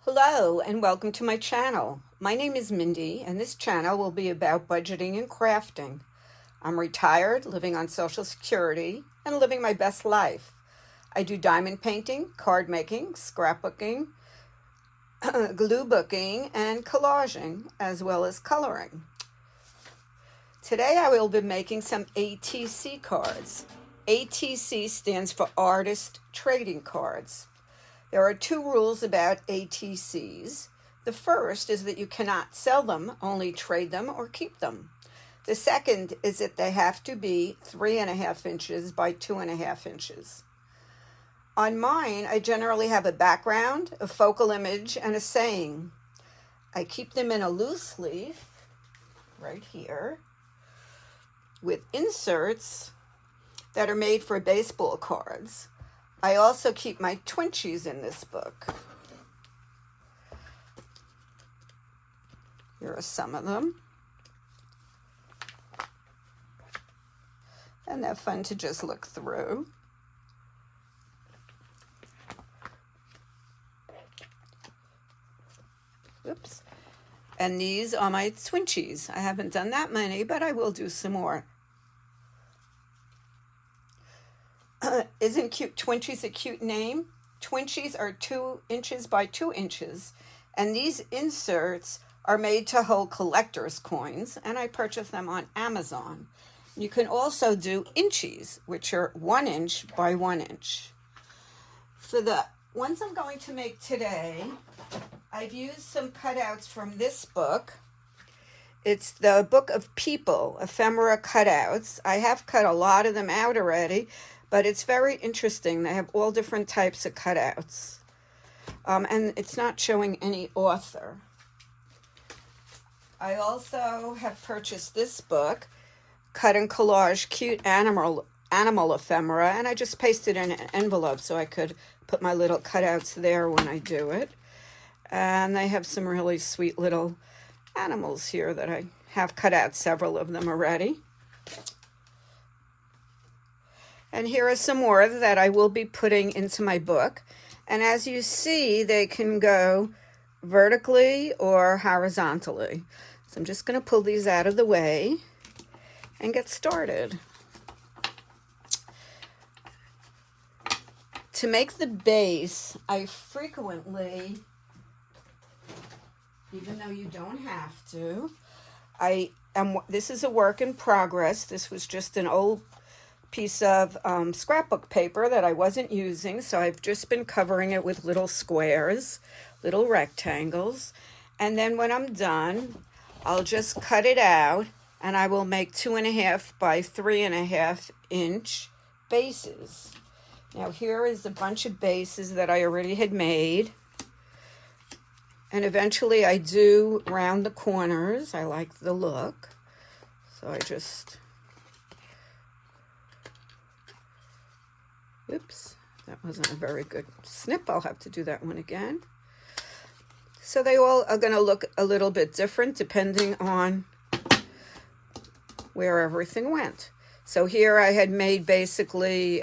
Hello and welcome to my channel. My name is Mindy and this channel will be about budgeting and crafting. I'm retired, living on Social Security, and living my best life. I do diamond painting, card making, scrapbooking, glue booking, and collaging, as well as coloring. Today I will be making some ATC cards. ATC stands for Artist Trading Cards. There are two rules about ATCs. The first is that you cannot sell them, only trade them or keep them. The second is that they have to be 3.5 inches by 2.5 inches. On mine, I generally have a background, a focal image, and a saying. I keep them in a loose leaf, right here, with inserts that are made for baseball cards. I also keep my twinchies in this book. Here are some of them. And they're fun to just look through. Oops. And these are my twinchies. I haven't done that many, but I will do some more. Isn't cute twinchies a cute name? Twinchies are 2 inches by 2 inches, and these inserts are made to hold collector's coins, and I purchased them on Amazon. You can also do inchies, which are 1 inch by 1 inch. For the ones I'm going to make today, I've used some cutouts from this book. It's the Book of People, ephemera cutouts. I have cut a lot of them out already, but it's very interesting. They have all different types of cutouts. And it's not showing any author. I also have purchased this book, Cut and Collage Cute Animal Ephemera, and I just pasted in an envelope so I could put my little cutouts there when I do it. And they have some really sweet little animals here that I have cut out several of them already. And here are some more that I will be putting into my book. And as you see, they can go vertically or horizontally. So I'm just going to pull these out of the way and get started. To make the base, I frequently, even though you don't have to, this is a work in progress. This was just an old piece of scrapbook paper that I wasn't using, so I've just been covering it with little squares, little rectangles, and then when I'm done, I'll just cut it out and I will make 2.5 by 3.5 inch bases. Now here is a bunch of bases that I already had made, and eventually I do round the corners. I like the look, so I just, oops, that wasn't a very good snip. I'll have to do that one again. So they all are going to look a little bit different depending on where everything went. So here I had made basically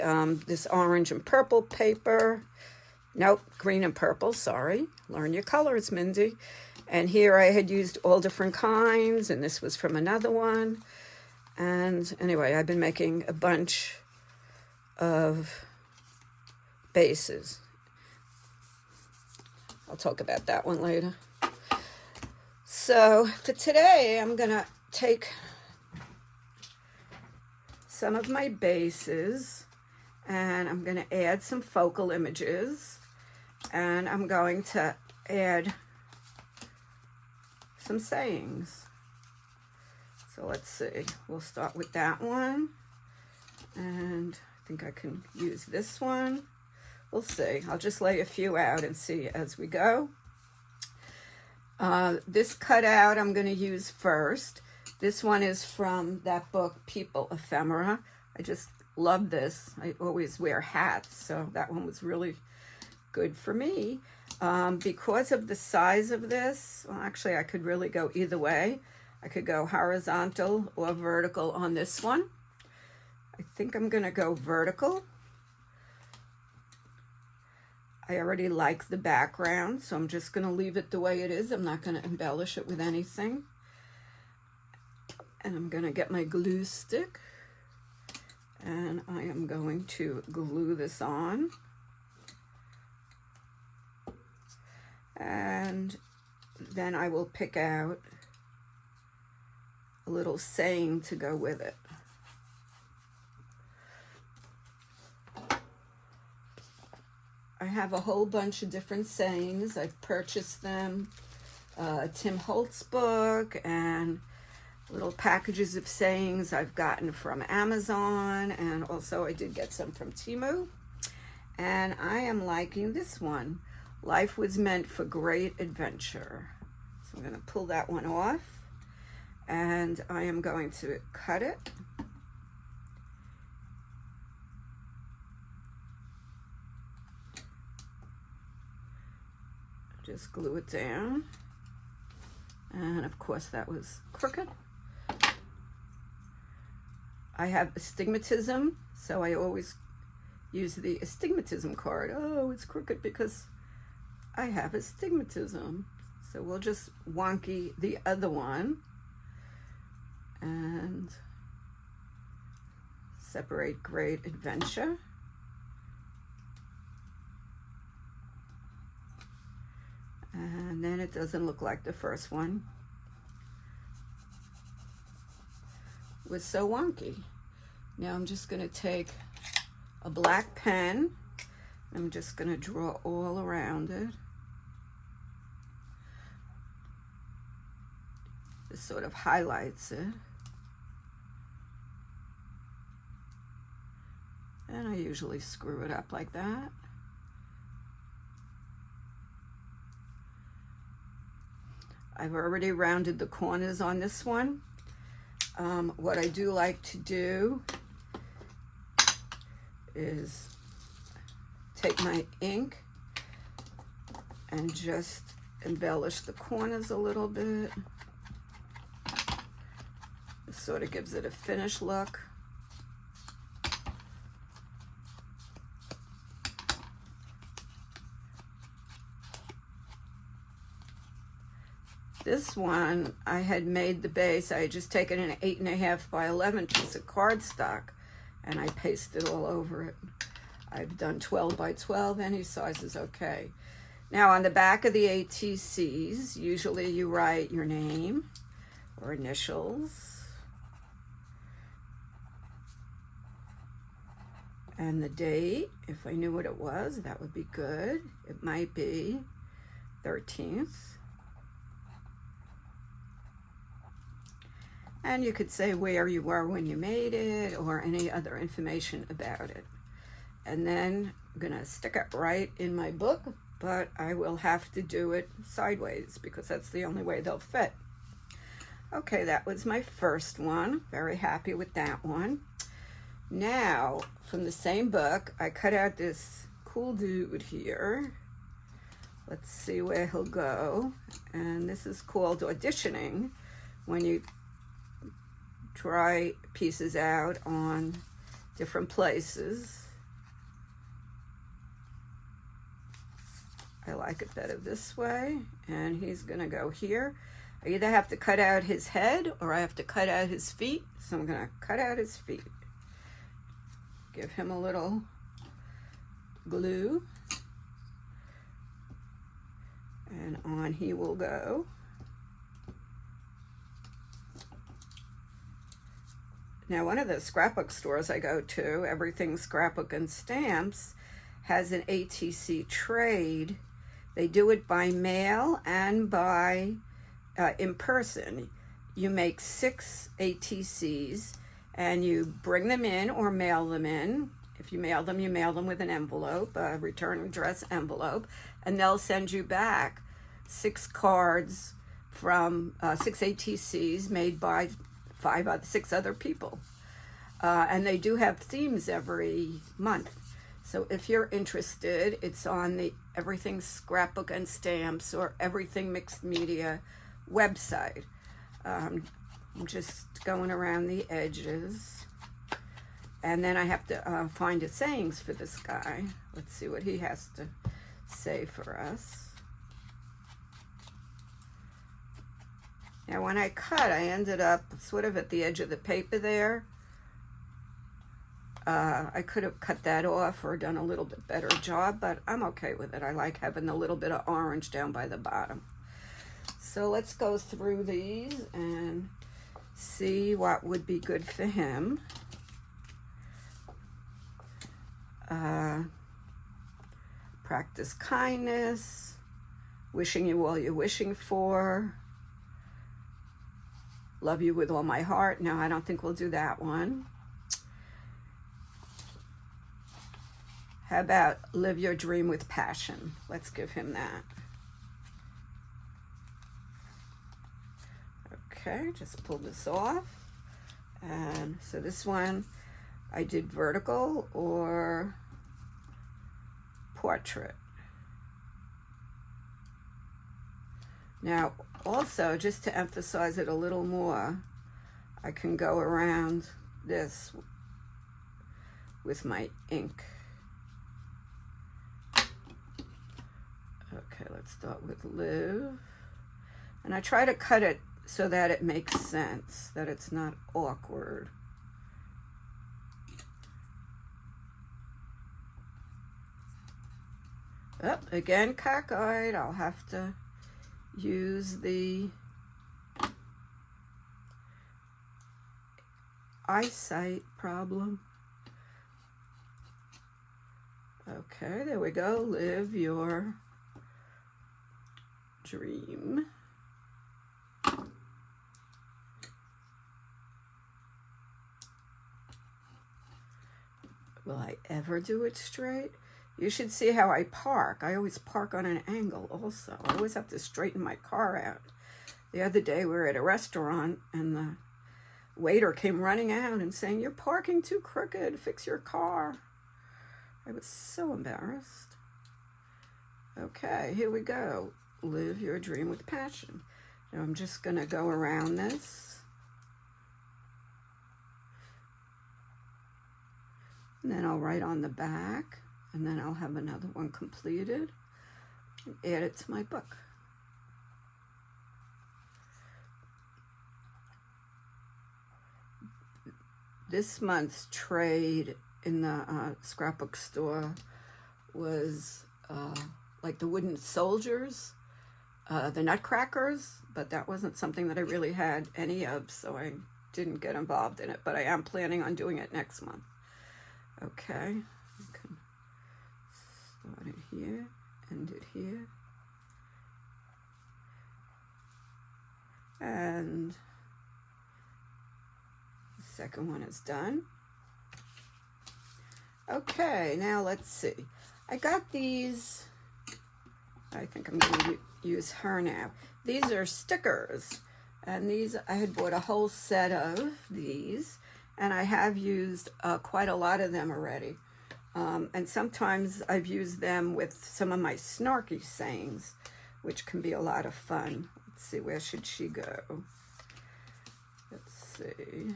this orange and purple paper. Nope, green and purple, sorry. Learn your colors, Mindy. And here I had used all different kinds, and this was from another one. And anyway, I've been making a bunch of bases. I'll talk about that one later. So for today, I'm going to take some of my bases and I'm going to add some focal images, and I'm going to add some sayings. So let's see, we'll start with that one, and I think I can use this one. We'll see. I'll just lay a few out and see as we go. This cutout I'm going to use first. This one is from that book, People Ephemera. I just love this. I always wear hats, so that one was really good for me. Because of the size of this, well, actually I could really go either way. I could go horizontal or vertical on this one. I think I'm going to go vertical. I already like the background, so I'm just going to leave it the way it is. I'm not going to embellish it with anything. And I'm going to get my glue stick, and I am going to glue this on. And then I will pick out a little saying to go with it. I have a whole bunch of different sayings. I've purchased them, Tim Holtz book, and little packages of sayings I've gotten from Amazon, and also I did get some from Temu. And I am liking this one. Life was meant for great adventure. So I'm going to pull that one off, and I am going to cut it. Just glue it down. And of course that was crooked. I have astigmatism, so I always use the astigmatism card. Oh, it's crooked because I have astigmatism. So we'll just wonky the other one and separate great adventure. And then it doesn't look like the first one. It was so wonky. Now I'm just going to take a black pen. I'm just going to draw all around it. This sort of highlights it. And I usually screw it up like that. I've already rounded the corners on this one. What I do like to do is take my ink and just embellish the corners a little bit. This sort of gives it a finished look. This one, I had made the base. I had just taken an 8.5 by 11 piece of cardstock and I pasted all over it. I've done 12 by 12, any size is okay. Now on the back of the ATCs, usually you write your name or initials and the date. If I knew what it was, that would be good. It might be 13th. And you could say where you were when you made it or any other information about it. And then I'm gonna stick it right in my book, but I will have to do it sideways because that's the only way they'll fit. Okay, that was my first one. Very happy with that one. Now, from the same book, I cut out this cool dude here. Let's see where he'll go. And this is called auditioning, when you try pieces out on different places. I like it better this way, and he's gonna go here. I either have to cut out his head or I have to cut out his feet, so I'm gonna cut out his feet. Give him a little glue, and on he will go. Now, one of the scrapbook stores I go to, Everything Scrapbook and Stamps, has an ATC trade. They do it by mail and by in person. You make 6 ATCs and you bring them in or mail them in. If you mail them with an envelope, a return address envelope, and they'll send you back 6 cards from 6 ATCs made by 6 other people. And they do have themes every month. So if you're interested, it's on the Everything Scrapbook and Stamps or Everything Mixed Media website. I'm just going around the edges. And then I have to find his sayings for this guy. Let's see what he has to say for us. Now when I cut, I ended up sort of at the edge of the paper there. I could have cut that off or done a little bit better job, but I'm okay with it. I like having a little bit of orange down by the bottom. So let's go through these and see what would be good for him. Practice kindness, wishing you all you're wishing for, love you with all my heart. No, I don't think we'll do that one. How about live your dream with passion? Let's give him that. Okay, just pull this off. And so this one, I did vertical or portrait. Now, also, just to emphasize it a little more, I can go around this with my ink. Okay, let's start with live. And I try to cut it so that it makes sense, that it's not awkward. Oh, again, cockeyed. I'll have to use the eyesight problem. Okay, there we go. Live your dream. Will I ever do it straight? You should see how I park. I always park on an angle also. I always have to straighten my car out. The other day we were at a restaurant and the waiter came running out and saying, "You're parking too crooked, fix your car." I was so embarrassed. Okay, here we go. Live your dream with passion. Now I'm just gonna go around this. And then I'll write on the back, and then I'll have another one completed and add it to my book. This month's trade in the scrapbook store was like the wooden soldiers, the nutcrackers, but that wasn't something that I really had any of, so I didn't get involved in it, but I am planning on doing it next month. Okay, you can start it here, end it here. And the second one is done. Okay, now let's see. I got these, I think I'm going to use her now. These are stickers, and these, I had bought a whole set of these, and I have used quite a lot of them already. And sometimes I've used them with some of my snarky sayings, which can be a lot of fun. Let's see, where should she go? Let's see.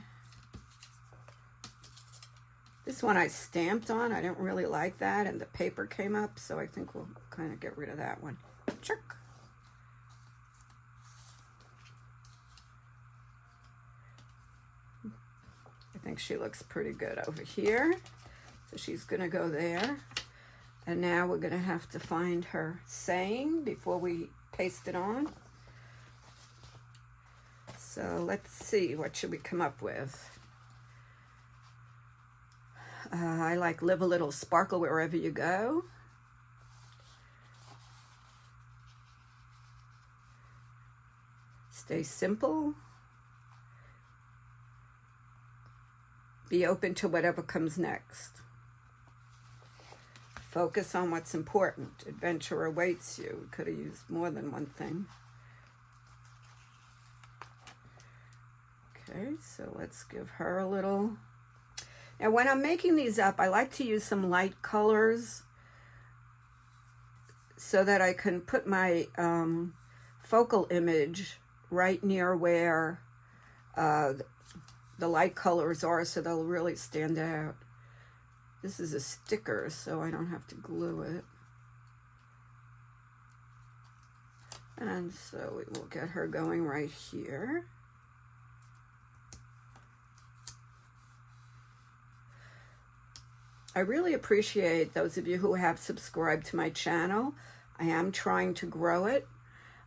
This one I stamped on. I don't really like that, and the paper came up, so I think we'll kind of get rid of that one. Check. I think she looks pretty good over here. So she's going to go there. And now we're going to have to find her saying before we paste it on. So let's see, what should we come up with? I like live a little sparkle wherever you go. Stay simple. Be open to whatever comes next. Focus on what's important. Adventure awaits you. We could have used more than one thing. Okay, so let's give her a little. Now when I'm making these up, I like to use some light colors so that I can put my focal image right near where the light colors are, so they'll really stand out. This is a sticker, so I don't have to glue it. And so we will get her going right here. I really appreciate those of you who have subscribed to my channel. I am trying to grow it.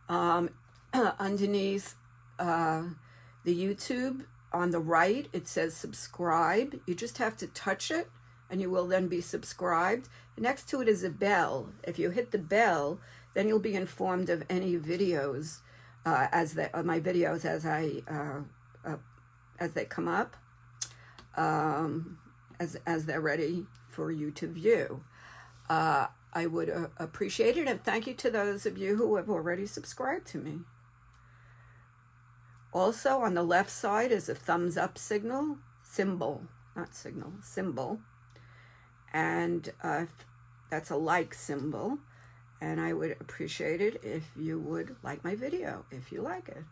Underneath the YouTube on the right, it says subscribe. You just have to touch it and you will then be subscribed. Next to it is a bell. If you hit the bell, then you'll be informed of any videos my videos as they come up, as they're ready for you to view. I would appreciate it, and thank you to those of you who have already subscribed to me. Also, on the left side is a thumbs up symbol, and that's a like symbol, and I would appreciate it if you would like my video, if you like it.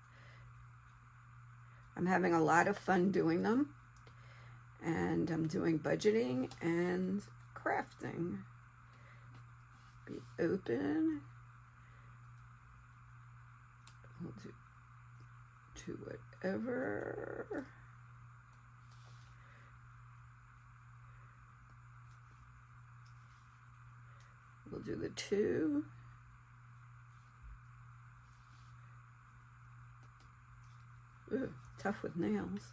I'm having a lot of fun doing them, and I'm doing budgeting and crafting. Be open. We'll do whatever. We'll do the 2. Ooh, tough with nails.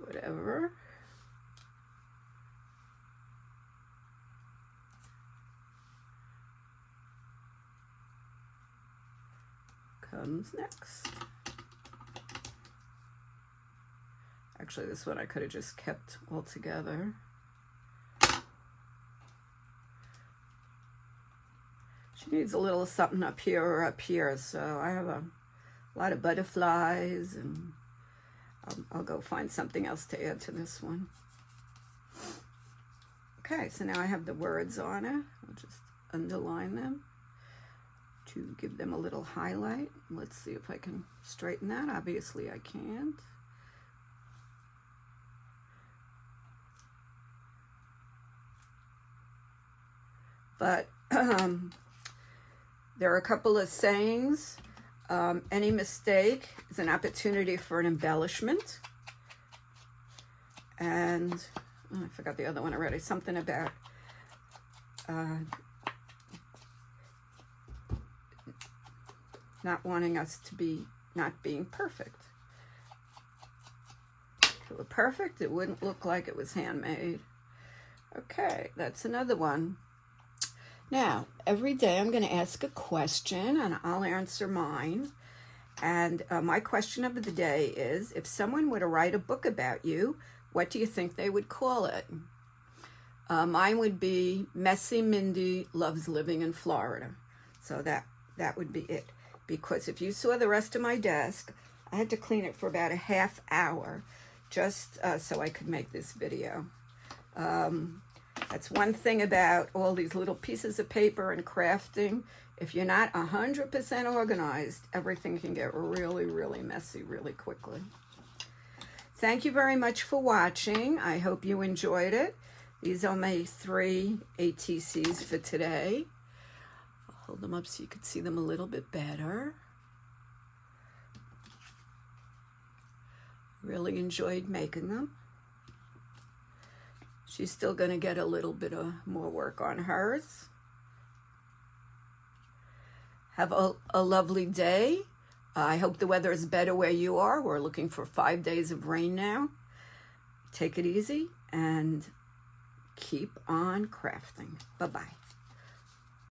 Whatever. Comes next. Actually, this one I could have just kept all together. She needs a little something up here or up here, so I have a lot of butterflies, and I'll go find something else to add to this one. Okay, so now I have the words on it. I'll just underline them to give them a little highlight. Let's see if I can straighten that. Obviously I can't. But there are a couple of sayings. Any mistake is an opportunity for an embellishment. And oh, I forgot the other one already. Something about not wanting us to be not being perfect. If it were perfect, it wouldn't look like it was handmade. Okay, that's another one. Now, every day I'm going to ask a question and I'll answer mine. And my question of the day is, if someone were to write a book about you, what do you think they would call it? Mine would be Messy Mindy Loves Living in Florida. So that would be it. Because if you saw the rest of my desk, I had to clean it for about a half hour just so I could make this video. That's one thing about all these little pieces of paper and crafting. If you're not 100% organized, everything can get really, really messy really quickly. Thank you very much for watching. I hope you enjoyed it. These are my 3 ATCs for today. I'll hold them up so you can see them a little bit better. Really enjoyed making them. She's still going to get a little bit of more work on hers. Have a lovely day. I hope the weather is better where you are. We're looking for 5 days of rain now. Take it easy and keep on crafting. Bye-bye.